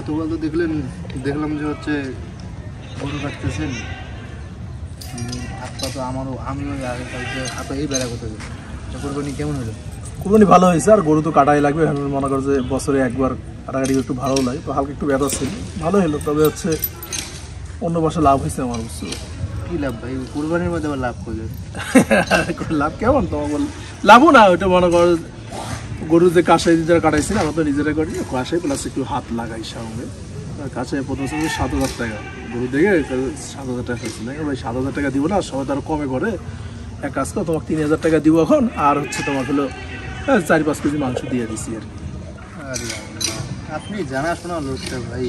গতকাল তো দেখলাম যে হচ্ছে গরু কাটতেছেন, হাত পা তো আমিও আগে কালকে হাতে এই বেড়া করতে যাই। কোরবানি কেমন হলো? কোরবানি ভালো হয়েছে, আর গরু তো কাটাই লাগবে। মনে করো যে বছরে একবার কাটাকাটি একটু ভালো লাগে, তো হালকা একটু ব্যথা ছিল, ভালো হলো। তবে হচ্ছে অন্য বছর লাভ হয়েছে আমার, বুঝছো? কি লাভ ভাই কোরবানির মধ্যে আবার লাভ করবে? লাভ কেমন তোমার বল? লাভও না, ওইটা মনে করো গরু যে কাঁসাই নিজেরা কাটাইছি না, আমরা তো নিজেরা করি কাঁসাই, প্লাস একটু হাত লাগাই সঙ্গে। কাছে প্রথম সময় 7,000 টাকা গরু দেখে 7,000 টাকা খাইছি। ভাই 7,000 টাকা দিব না, সবাই তারা কমে করে। এক কাজ করো, তোমাকে 3,000 টাকা দিব এখন, আর হচ্ছে তোমার হলো 4-5 কেজি মাংস দিয়ে দিচ্ছি আর কি। আরে আপনি জানাশোনা লোকটা ভাই,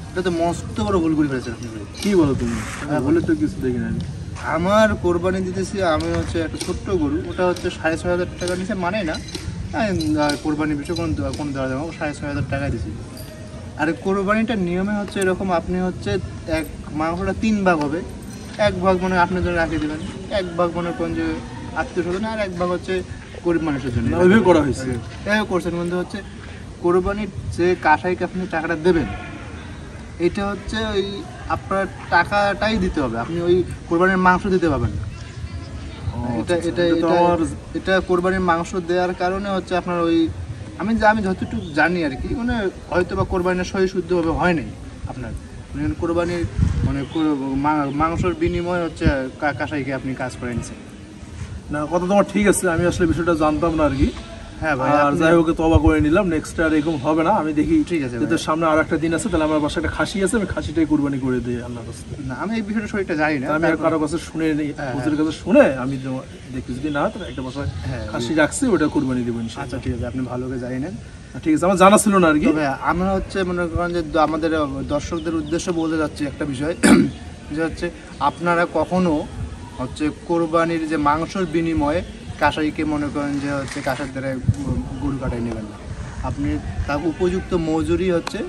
এটা তো মস্ত বড় ভুল করে ফেলেছেন আপনি ভাই। কি বলো তুমি? বলে তো কিছু দেখি না। আমার কোরবানি দিতেছি আমি হচ্ছে একটা ছোট্ট গরু, ওটা হচ্ছে 6,500 টাকা নিচে মানে না কোরবানির বিষয়ে কোনো দেওয়া যাবে, 6,500 টাকা দিচ্ছি। আর কোরবানিটার নিয়মে হচ্ছে এরকম, আপনি হচ্ছে মাংসটা 3 ভাগ হবে। 1 ভাগ মনে আপনার জন্য রাখিয়ে দেবেন, 1 ভাগ মনে করেন যে আত্মীয়-স্বজন, আর 1 ভাগ হচ্ছে গরিব মানুষের জন্য। ওইভাবে করা হয়েছে, এভাবে করছেন। কিন্তু হচ্ছে কোরবানির যে কাসাইকে আপনি টাকাটা দেবেন, এটা হচ্ছে ওই আপনার টাকাটাই দিতে হবে, আপনি ওই কোরবানির মাংস দিতে পারবেন না। এটা কোরবানির মাংস দেওয়ার কারণে হচ্ছে আপনার ওই আমি যতটুকু জানি আর কি, মানে হয়তো বা কোরবানির সহি শুদ্ধভাবে হয় নাই আপনার, কোরবানির মানে মাংসের বিনিময়ে হচ্ছে কাসাইকে আপনি কাজ করে নিচ্ছেন না। কথা তোমার ঠিক আছে, আমি আসলে বিষয়টা জানতাম না আর কি। হ্যাঁ ভাই, আর যাই হোক তওবা করে নিলাম, নেক্সট আর এরকম হবে না। আমি দেখি ঠিক আছে, যদি সামনে আর একটা দিন আছে, তাহলে আমার বাসায় একটা খাসি আছে, আমি খাসিটাই কুরবানি করে দিই আল্লাহর কাছে। না আমি এই বিষয়টা সঠিকটা জানি না, আমি আর কারো কাছে শুনে নেই, হুজুরের কাছে শুনে আমি দেখি যদি না তাহলে একটা বাসায় খাসি রাখছি, ওটা কুরবানি দেবো ইনশাআল্লাহ। আচ্ছা ঠিক আছে, আপনি ভালো করে জানি নেন। ঠিক আছে, আমার জানা ছিল না আর কি। তবে আমরা হচ্ছে মনে করেন যে আমাদের দর্শকদের উদ্দেশ্যে বলতে যাচ্ছি একটা বিষয়, যে হচ্ছে আপনারা কখনো হচ্ছে কোরবানির যে মাংসের বিনিময়ে কাসাইকে মনে করেন যে হচ্ছে কাসার দ্বারা গরু কাটাই নেবেন না। আপনি তার উপযুক্ত মজুরি হচ্ছে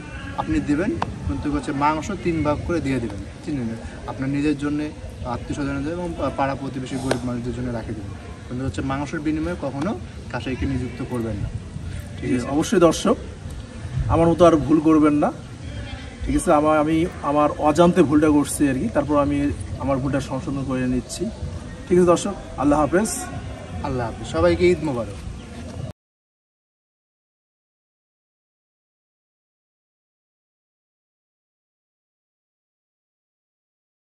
আপনি দেবেন, কিন্তু হচ্ছে মাংস 3 ভাগ করে দিয়ে দেবেন, চিনেন, আপনার নিজের জন্য, আত্মীয়-স্বজনদের এবং পাড়া প্রতিবেশী গরিব মানুষদের জন্য রাখে দেবেন, কিন্তু হচ্ছে মাংসের বিনিময়ে কখনো কাসাইকে নিযুক্ত করবেন না। ঠিক আছে, অবশ্যই দর্শক আমার মতো আর ভুল করবেন না, ঠিক আছে? আমি আমার অজান্তে ভুলটা করছি আর কি, তারপর আমি আমার ভুলটা সংশোধন করে নিচ্ছি। ঠিক আছে দর্শক, আল্লাহ হাফেজ। আল্লাহ হাফেজ, সবাইকে ঈদ মোবারক।